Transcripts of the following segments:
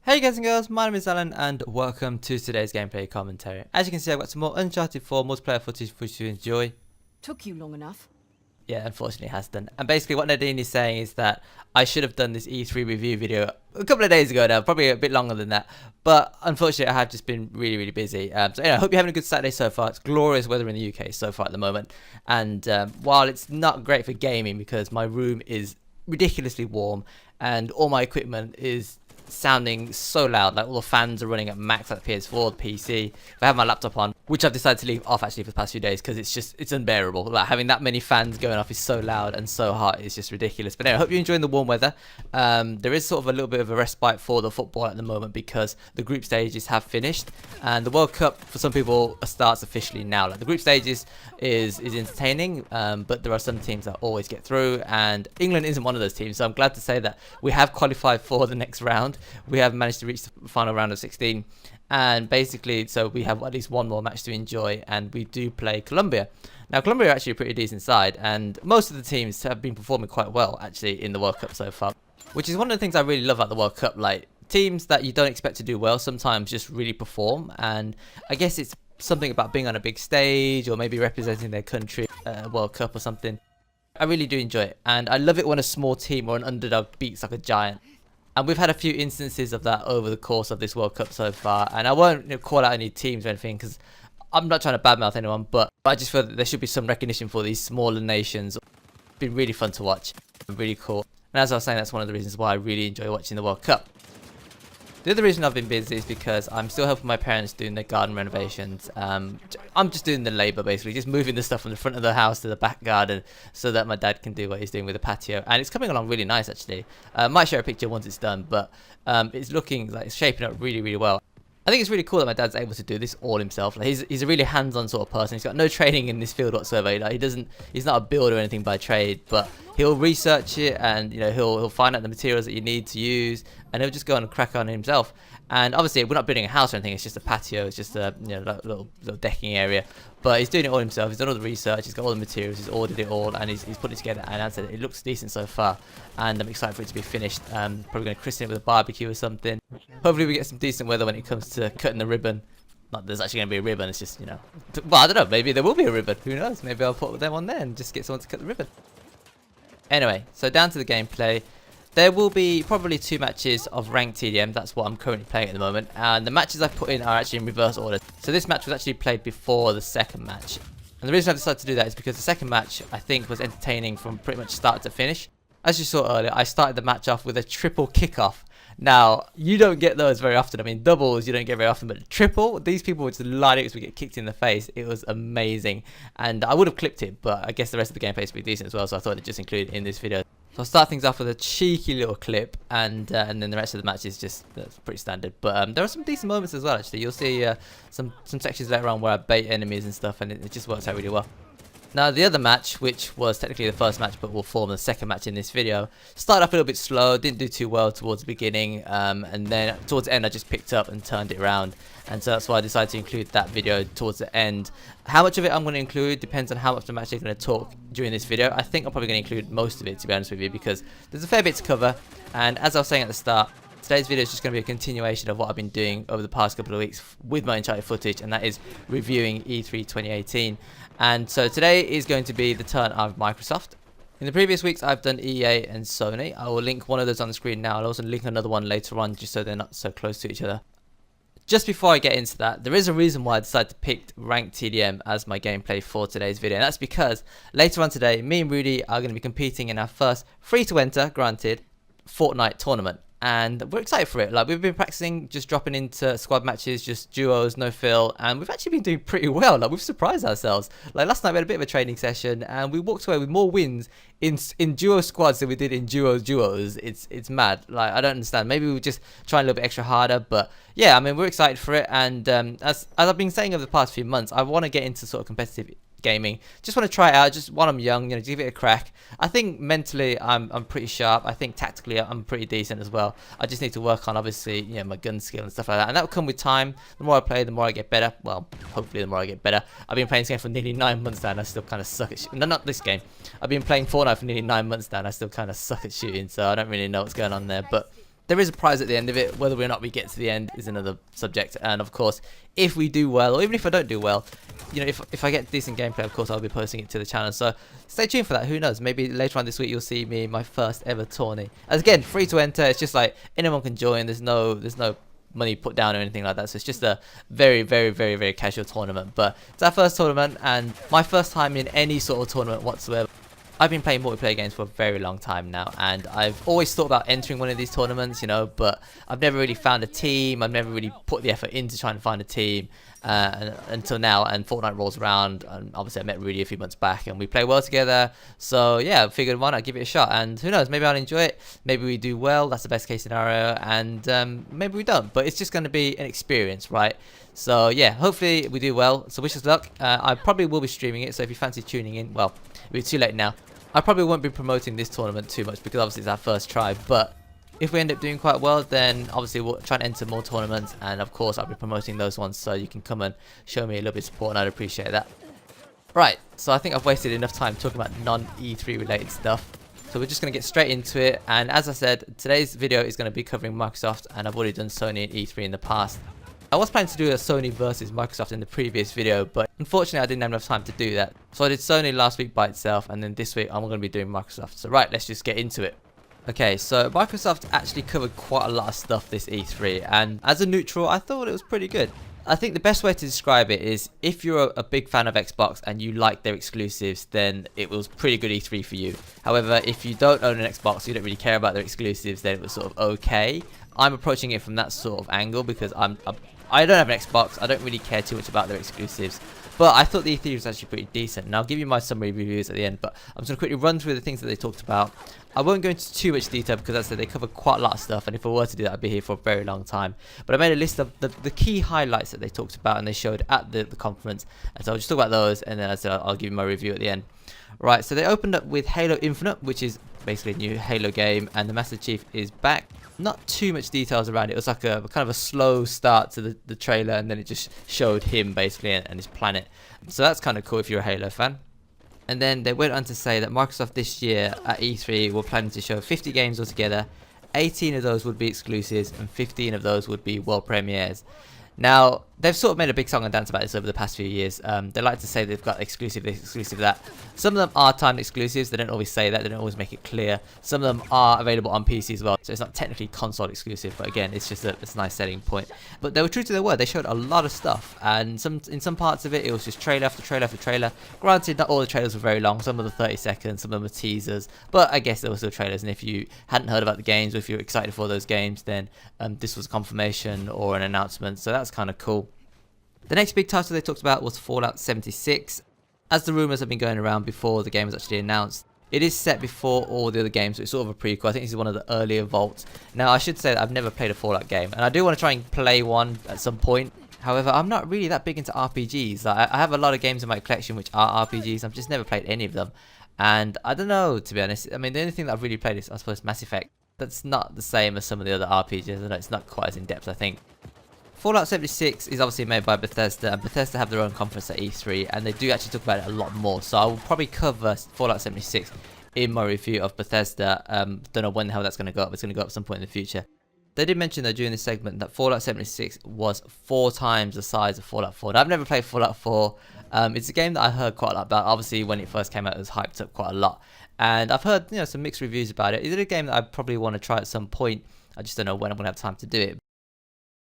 Hey guys and girls, my name is Alan and welcome to today's gameplay commentary. As you can see, I've got some more Uncharted 4 multiplayer footage for you to enjoy. Took you long enough. Yeah, unfortunately it has done. And basically what Nadine is saying is that I should have done this E3 review video a couple of days ago now, probably a bit longer than that. But unfortunately I have just been really busy. So anyway, I hope you're having a good Saturday so far. It's glorious weather in the UK so far at the moment. And while it's not great for gaming because my room is ridiculously warm and all my equipment is sounding so loud, like all the fans are running at max at the PS4, the PC. If I have my laptop on, which I've decided to leave off actually for the past few days because it's unbearable. Like having that many fans going off is so loud and so hot, it's just ridiculous. But anyway, I hope you're enjoying the warm weather. There is sort of a little bit of a respite for the football at the moment because the group stages have finished and the World Cup for some people starts officially now. Like the group stages is entertaining, but there are some teams that always get through, and England isn't one of those teams. So I'm glad to say that we have qualified for the next round. We have managed to reach the final round of 16, and basically so we have at least one more match to enjoy, and we do play Colombia. Now Colombia are actually a pretty decent side, and most of the teams have been performing quite well actually in the World Cup so far, which is one of the things I really love about the World Cup. Like teams that you don't expect to do well sometimes just really perform, and I guess it's something about being on a big stage or maybe representing their country at a World Cup or something. I really do enjoy it, and I love it when a small team or an underdog beats like a giant. And we've had a few instances of that over the course of this World Cup so far. And I won't call out any teams or anything because I'm not trying to badmouth anyone, but I just feel that there should be some recognition for these smaller nations. It's been really fun to watch, really cool. And as I was saying, that's one of the reasons why I really enjoy watching the World Cup. The other reason I've been busy is because I'm still helping my parents doing their garden renovations. I'm just doing the labour basically, just moving the stuff from the front of the house to the back garden so that my dad can do what he's doing with the patio. And it's coming along really nice actually. Might share a picture once it's done, but it's looking like it's shaping up really well. I think it's really cool that my dad's able to do this all himself. Like he's a really hands-on sort of person. He's got no training in this field whatsoever. Like he's not a builder or anything by trade, but he'll research it and he'll find out the materials that you need to use, and he'll just go and crack on himself. And obviously we're not building a house or anything. It's just a patio. It's just a little decking area. But he's doing it all himself. He's done all the research. He's got all the materials. He's ordered it all, and he's put it together. And as I said, it looks decent so far. And I'm excited for it to be finished. Probably going to christen it with a barbecue or something. Hopefully we get some decent weather when it comes to cutting the ribbon. Not there's actually going to be a ribbon. It's just well, I don't know. Maybe there will be a ribbon. Who knows? Maybe I'll put them on there and just get someone to cut the ribbon. Anyway, so down to the gameplay. There will be probably 2 matches of ranked TDM. That's what I'm currently playing at the moment. And the matches I've put in are actually in reverse order. So this match was actually played before the second match. And the reason I decided to do that is because the second match, I think, was entertaining from pretty much start to finish. As you saw earlier, I started the match off with a triple kickoff. Now, you don't get those very often. I mean, doubles you don't get very often, but triple, these people were just lighting as we get kicked in the face. It was amazing. And I would have clipped it, but I guess the rest of the gameplay is pretty decent as well, so I thought I'd just include it in this video. So I'll start things off with a cheeky little clip, and then the rest of the match is just pretty standard. But there are some decent moments as well, actually. You'll see some sections later on where I bait enemies and stuff, and it just works out really well. Now the other match, which was technically the first match but will form the second match in this video, started off a little bit slow, didn't do too well towards the beginning, and then towards the end I just picked up and turned it around, and so that's why I decided to include that video towards the end. How much of it I'm going to include depends on how much I'm actually going to talk during this video. I think I'm probably going to include most of it, to be honest with you, because there's a fair bit to cover, and as I was saying at the start, today's video is just going to be a continuation of what I've been doing over the past couple of weeks with my Uncharted footage, and that is reviewing E3 2018. And so today is going to be the turn of Microsoft. In the previous weeks I've done EA and Sony. I will link one of those on the screen now. I'll also link another one later on just so they're not so close to each other. Just before I get into that, there is a reason why I decided to pick ranked TDM as my gameplay for today's video, and that's because later on today me and Rudy are going to be competing in our first free to enter, granted, Fortnite tournament. And we're excited for it. Like, we've been practicing just dropping into squad matches, just duos, no fill, and we've actually been doing pretty well. Like, we've surprised ourselves. Like, last night we had a bit of a training session and we walked away with more wins in duo squads than we did in duos. It's mad. Like, I don't understand. Maybe we were just trying a little bit extra harder, but yeah, I mean, we're excited for it. And as I've been saying over the past few months, I want to get into sort of competitive gaming. Just want to try it out, just while I'm young, give it a crack. I think mentally I'm pretty sharp. I think tactically I'm pretty decent as well. I just need to work on, obviously, my gun skill and stuff like that, and that will come with time. The more I play, the more I get better. Well, hopefully the more I get better. I've been playing this game for nearly 9 months now and I still kind of suck at shooting. No, not this game. I've been playing Fortnite for nearly 9 months now and I still kind of suck at shooting, so I don't really know what's going on there. But There is a prize at the end of it. Whether or not we get to the end is another subject. And of course, if we do well, or even if I don't do well, you know, if I get decent gameplay, of course I'll be posting it to the channel. So stay tuned for that. Who knows? Maybe later on this week you'll see me in my first ever tourney. As again, free to enter. It's just like anyone can join. There's no money put down or anything like that. So it's just a very casual tournament. But it's our first tournament and my first time in any sort of tournament whatsoever. I've been playing multiplayer games for a very long time now, and I've always thought about entering one of these tournaments, you know, but I've never really found a team. I've never really put the effort into trying to find a team until now, and Fortnite rolls around, and obviously I met Rudy a few months back, and we play well together, so yeah, I figured why not give it a shot, and who knows, maybe I'll enjoy it, maybe we do well, that's the best case scenario, and maybe we don't, but it's just going to be an experience, right? So yeah, hopefully we do well, so wish us luck. I probably will be streaming it, so if you fancy tuning in, well, it's too late now. I probably won't be promoting this tournament too much because obviously it's our first try, but if we end up doing quite well, then obviously we'll try and enter more tournaments, and of course I'll be promoting those ones, so you can come and show me a little bit of support, and I'd appreciate that. Right, so I think I've wasted enough time talking about non-E3 related stuff, so we're just going to get straight into it. And as I said, today's video is going to be covering Microsoft, and I've already done Sony and E3 in the past. I was planning to do a Sony versus Microsoft in the previous video, but unfortunately I didn't have enough time to do that. So I did Sony last week by itself, and then this week I'm going to be doing Microsoft. So right, let's just get into it. Okay, so Microsoft actually covered quite a lot of stuff this E3, and as a neutral, I thought it was pretty good. I think the best way to describe it is if you're a big fan of Xbox and you like their exclusives, then it was pretty good E3 for you. However, if you don't own an Xbox, you don't really care about their exclusives, then it was sort of okay. I'm approaching it from that sort of angle because I don't have an Xbox, I don't really care too much about their exclusives, but I thought the E3 was actually pretty decent, and I'll give you my summary reviews at the end, but I'm just going to quickly run through the things that they talked about. I won't go into too much detail because as I said, they cover quite a lot of stuff, and if I were to do that, I'd be here for a very long time. But I made a list of the key highlights that they talked about and they showed at the conference, and so I'll just talk about those, and then as I said, I'll give you my review at the end. Right, so they opened up with Halo Infinite, which is basically a new Halo game, and the Master Chief is back. Not too much details around it. It was like a kind of a slow start to the trailer, and then it just showed him basically and his planet. So that's kind of cool if you're a Halo fan. And then they went on to say that Microsoft this year at E3 were planning to show 50 games altogether. 18 of those would be exclusives, and 15 of those would be world premieres. Now, they've sort of made a big song and dance about this over the past few years. They like to say they've got exclusive this, exclusive that. Some of them are timed exclusives. They don't always say that. They don't always make it clear. Some of them are available on PC as well. So it's not technically console exclusive. But again, it's just a nice selling point. But they were true to their word. They showed a lot of stuff. And in some parts of it, it was just trailer after trailer after trailer. Granted, not all the trailers were very long. Some of them were 30 seconds. Some of them were teasers. But I guess they were still trailers. And if you hadn't heard about the games, or if you're excited for those games, then this was a confirmation or an announcement. So that's kind of cool. The next big title they talked about was Fallout 76. As the rumours have been going around before the game was actually announced, it is set before all the other games, so it's sort of a prequel. I think this is one of the earlier vaults. Now, I should say that I've never played a Fallout game, and I do want to try and play one at some point. However, I'm not really that big into RPGs. Like, I have a lot of games in my collection which are RPGs. I've just never played any of them. And I don't know, to be honest. I mean, the only thing that I've really played is, I suppose, Mass Effect. That's not the same as some of the other RPGs. I know it's not quite as in-depth, I think. Fallout 76 is obviously made by Bethesda, and Bethesda have their own conference at E3, and they do actually talk about it a lot more. So I will probably cover Fallout 76 in my review of Bethesda. Don't know when the hell that's going to go up. It's going to go up at some point in the future. They did mention though during this segment that Fallout 76 was 4 times the size of Fallout 4. Now, I've never played Fallout 4. It's a game that I heard quite a lot about. Obviously, when it first came out, it was hyped up quite a lot, and I've heard some mixed reviews about it. Is it a game that I probably want to try at some point? I just don't know when I'm going to have time to do it.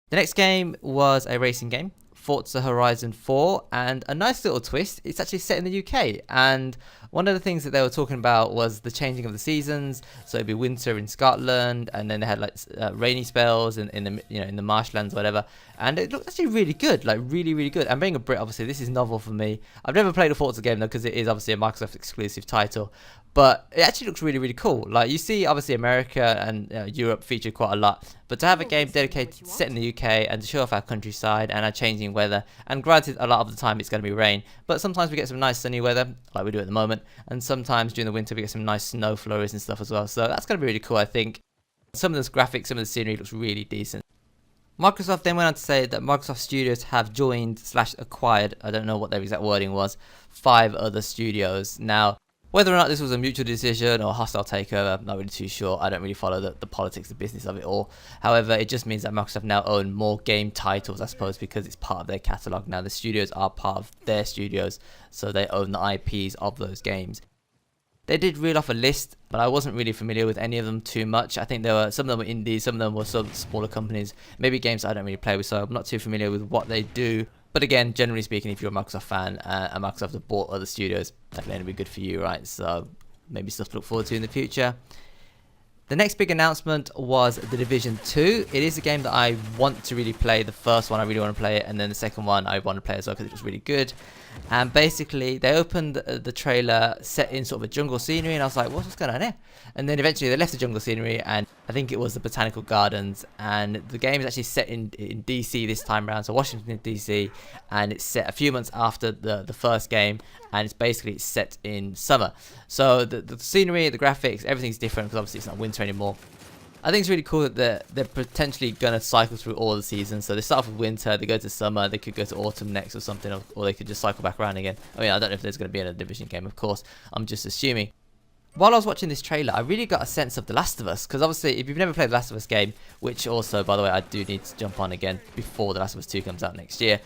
The next game was a racing game, Forza Horizon 4, and a nice little twist, it's actually set in the UK, and one of the things that they were talking about was the changing of the seasons. So it'd be winter in Scotland, and then they had like rainy spells in the in the marshlands or whatever, and it looked actually really good, like really good. And being a Brit, obviously this is novel for me. I've never played a Forza game though, because it is obviously a Microsoft exclusive title, but it actually looks really cool. Like, you see obviously America and Europe featured quite a lot, but to have a game dedicated set in the UK and to show off our countryside and our changing weather, and granted a lot of the time it's going to be rain, but sometimes we get some nice sunny weather like we do at the moment, and sometimes during the winter we get some nice snow flurries and stuff as well. So that's going to be really cool, I think. Some of this graphics, some of the scenery looks really decent. Microsoft then went on to say that Microsoft Studios have joined / acquired, I don't know what their exact wording was, 5 other studios. Now, Whether or not this was a mutual decision or a hostile takeover, I'm not really too sure. I don't really follow the politics, the business of it all. However, it just means that Microsoft now own more game titles, I suppose, because it's part of their catalog now. The studios are part of their studios, so they own the IPs of those games. They did reel off a list, but I wasn't really familiar with any of them too much. I think there were some of them were indies, some of them were some smaller companies, maybe games I don't really play with, so I'm not too familiar with what they do. But again, generally speaking, if you're a Microsoft fan and Microsoft have bought other studios, that's going to be good for you, right? So maybe stuff to look forward to in the future. The next big announcement was The Division 2. It is a game that I want to really play. The first one, I really want to play it, and then the second one, I want to play as well because it was really good. And basically, they opened the trailer set in sort of a jungle scenery, and I was like, what's going on here? And then eventually they left the jungle scenery, and I think it was the Botanical Gardens, and the game is actually set in DC this time around, so Washington DC, and it's set a few months after the first game, and it's set in summer. So the scenery, the graphics, everything's different because obviously it's not winter anymore. I think it's really cool that they're potentially going to cycle through all the seasons. So they start off with winter, they go to summer, they could go to autumn next or something, or they could just cycle back around again. I mean, I don't know if there's going to be another Division game, of course. I'm just assuming. While I was watching this trailer, I really got a sense of The Last of Us, because obviously if you've never played The Last of Us game, which also, by the way, I do need to jump on again before The Last of Us 2 comes out next year,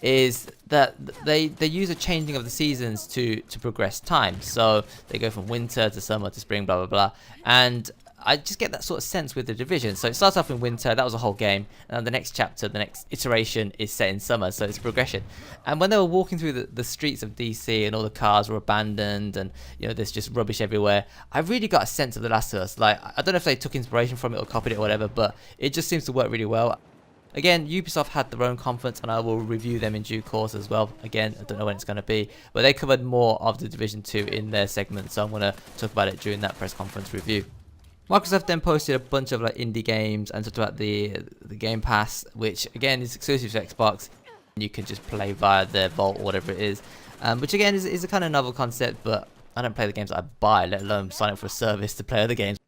is that they use a changing of the seasons to progress time. So they go from winter to summer to spring, blah, blah, blah. And I just get that sort of sense with The Division. So it starts off in winter, that was a whole game, and the next chapter, the next iteration is set in summer, so it's progression. And when they were walking through the streets of DC and all the cars were abandoned and, you know, there's just rubbish everywhere, I really got a sense of The Last of Us. Like, I don't know if they took inspiration from it or copied it or whatever, but it just seems to work really well. Again, Ubisoft had their own conference, and I will review them in due course as well. Again, I don't know when it's going to be, but they covered more of The Division 2 in their segment, so I'm going to talk about it during that press conference review. Microsoft then posted a bunch of like indie games and talked about the Game Pass, which again is exclusive to Xbox. You can just play via their Vault or whatever it is, which again is a kind of novel concept, but I don't play the games that I buy, let alone sign up for a service to play other games.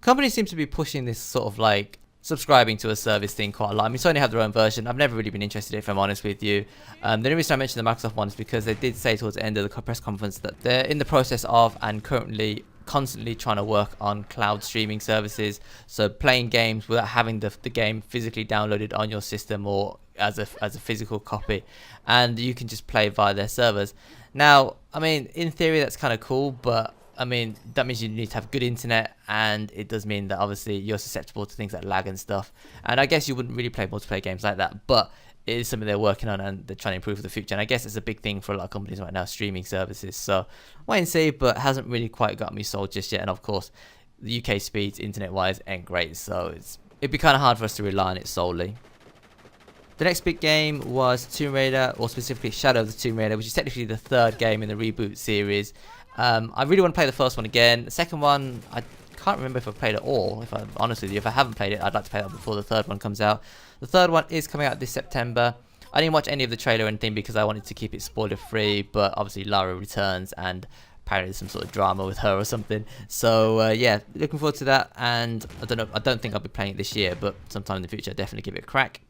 Companies seem to be pushing this sort of like subscribing to a service thing quite a lot. I mean, Sony have their own version. I've never really been interested in it, if I'm honest with you. The only reason I mentioned the Microsoft one is because they did say towards the end of the press conference that they're in the process of and currently constantly trying to work on cloud streaming services, so playing games without having the game physically downloaded on your system or as a physical copy, and you can just play via their servers. Now, I mean, in theory that's kind of cool, but I mean, that means you need to have good internet, and it does mean that obviously you're susceptible to things like lag and stuff, and I guess you wouldn't really play multiplayer games like that, but it is something they're working on and they're trying to improve for the future. And I guess it's a big thing for a lot of companies right now, streaming services. So wait and see, but hasn't really quite got me sold just yet. And of course, the UK speeds internet-wise ain't great, so it'd be kind of hard for us to rely on it solely. The next big game was Tomb Raider, or specifically Shadow of the Tomb Raider, which is technically the third game in the reboot series. I really want to play the first one again. The second one, I can't remember if I've played it all, if I'm honest with you. If I haven't played it, I'd like to play that before the third one comes out. The third one is coming out this September. I didn't watch any of the trailer or anything because I wanted to keep it spoiler free, but obviously Lara returns and apparently there's some sort of drama with her or something. So yeah, looking forward to that, and I don't think I'll be playing it this year, but sometime in the future I'll definitely give it a crack.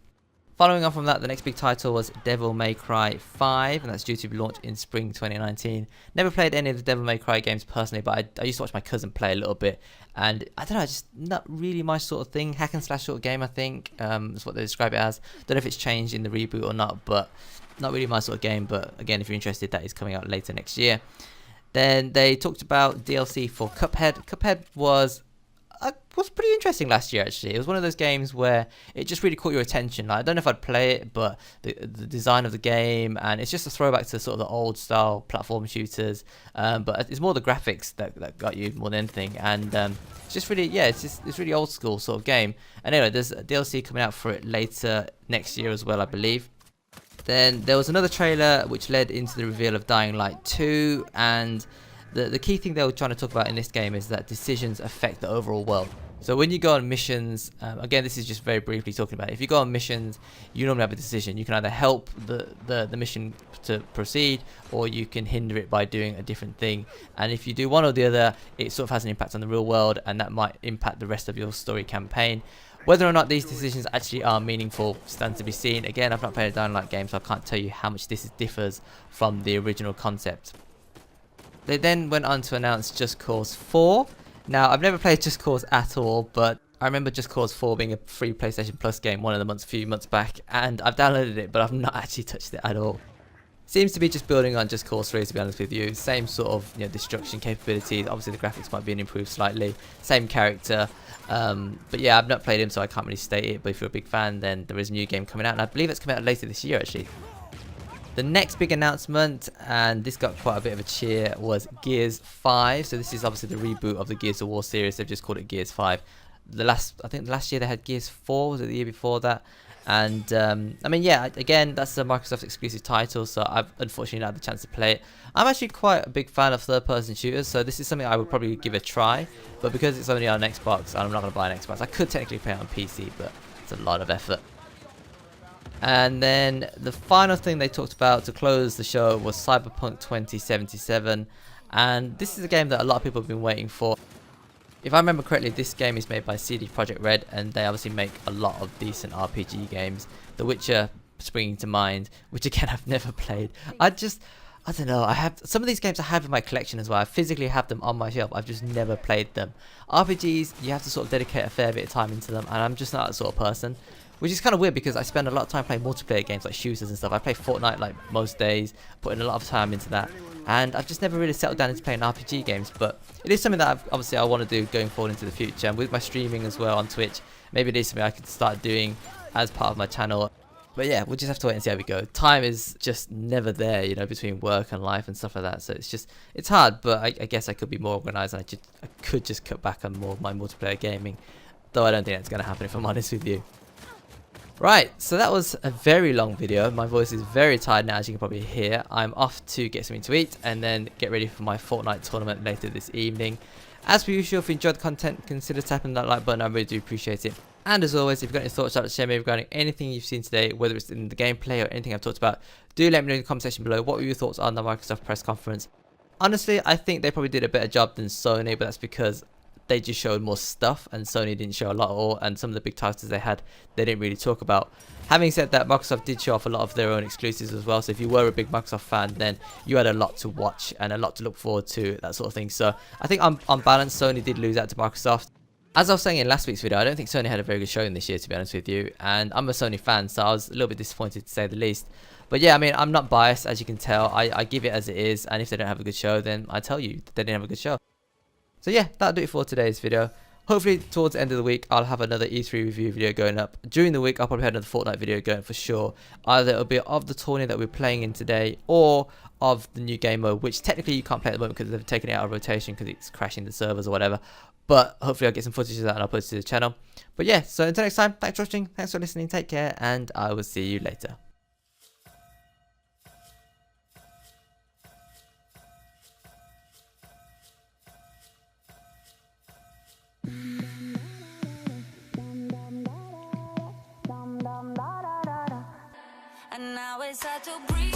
Following on from that, the next big title was Devil May Cry 5, and that's due to be launched in spring 2019. Never played any of the Devil May Cry games personally, but I used to watch my cousin play a little bit, and I don't know, just not really my sort of thing. Hack and slash sort of game, I think, is what they describe it as. Don't know if it's changed in the reboot or not, but not really my sort of game. But again, if you're interested, that is coming out later next year. Then they talked about DLC for Cuphead. Cuphead was pretty interesting last year, actually. It was one of those games where it just really caught your attention. Like, I don't know if I'd play it, but the design of the game, and it's just a throwback to sort of the old style platform shooters, but it's more the graphics that got you more than anything, and it's just really, yeah, it's really old school sort of game. And anyway, there's a DLC coming out for it later next year as well, I believe. Then there was another trailer which led into the reveal of Dying Light 2, and the key thing they were trying to talk about in this game is that decisions affect the overall world. So when you go on missions, again, this is just very briefly talking about it. If you go on missions, you normally have a decision. You can either help the mission to proceed, or you can hinder it by doing a different thing. And if you do one or the other, it sort of has an impact on the real world, and that might impact the rest of your story campaign. Whether or not these decisions actually are meaningful stands to be seen. Again, I've not played a Dying Light game, so I can't tell you how much this differs from the original concept. They then went on to announce Just Cause 4. Now, I've never played Just Cause at all, but I remember Just Cause 4 being a free PlayStation Plus game one of the months, a few months back, and I've downloaded it, but I've not actually touched it at all. Seems to be just building on Just Cause 3, to be honest with you. Same sort of, you know, destruction capabilities. Obviously, the graphics might be improved slightly. Same character. But yeah, I've not played him, so I can't really state it. But if you're a big fan, then there is a new game coming out, and I believe it's coming out later this year, actually. The next big announcement, and this got quite a bit of a cheer, was Gears 5. So this is obviously the reboot of the Gears of War series. They've just called it Gears 5. I think the last year they had Gears 4. Was it the year before that? And I mean, yeah, again, that's a Microsoft exclusive title, so I've unfortunately not had the chance to play it. I'm actually quite a big fan of third-person shooters, so this is something I would probably give a try. But because it's only on Xbox, I'm not going to buy an Xbox. I could technically play it on PC, but it's a lot of effort. And then the final thing they talked about to close the show was Cyberpunk 2077, and this is a game that a lot of people have been waiting for. If I remember correctly, this game is made by CD Projekt Red, and they obviously make a lot of decent RPG games. The Witcher springing to mind, which again I've never played. I don't know, I have some of these games I have in my collection as well. I physically have them on my shelf, I've just never played them. RPGs, you have to sort of dedicate a fair bit of time into them, and I'm just not that sort of person. Which is kind of weird because I spend a lot of time playing multiplayer games like shooters and stuff. I play Fortnite like most days, putting a lot of time into that. And I've just never really settled down into playing RPG games. But it is something that obviously I want to do going forward into the future. And with my streaming as well on Twitch, maybe it is something I could start doing as part of my channel. But yeah, we'll just have to wait and see how we go. Time is just never there, you know, between work and life and stuff like that. So it's hard, but I guess I could be more organised and I could just cut back on more of my multiplayer gaming. Though I don't think that's going to happen if I'm honest with you. Right, so that was a very long video. My voice is very tired now, as you can probably hear. I'm off to get something to eat and then get ready for my Fortnite tournament later this evening. As per usual, if you enjoyed the content, consider tapping that like button. I really do appreciate it. And as always, if you've got any thoughts, to share me regarding anything you've seen today, whether it's in the gameplay or anything I've talked about, do let me know in the comment section below. What were your thoughts on the Microsoft press conference? Honestly, I think they probably did a better job than Sony, but that's because they just showed more stuff and Sony didn't show a lot at all, and some of the big titles they had they didn't really talk about. Having said that, Microsoft did show off a lot of their own exclusives as well, so if you were a big Microsoft fan, then you had a lot to watch and a lot to look forward to, that sort of thing. So I think on balance, Sony did lose out to Microsoft. As I was saying in last week's video, I don't think Sony had a very good showing this year, to be honest with you, and I'm a Sony fan, so I was a little bit disappointed to say the least. But yeah, I mean, I'm not biased, as you can tell. I give it as it is, and if they don't have a good show, then I tell you they didn't have a good show. So yeah, that'll do it for today's video. Hopefully towards the end of the week I'll have another E3 review video going up. During the week I'll probably have another Fortnite video going for sure. Either it'll be of the tourney that we're playing in today, or of the new game mode, which technically you can't play at the moment because they've taken it out of rotation because it's crashing the servers or whatever. But hopefully I'll get some footage of that and I'll post it to the channel. But yeah, so until next time, thanks for watching, thanks for listening, take care, and I will see you later. And now it's hard to breathe.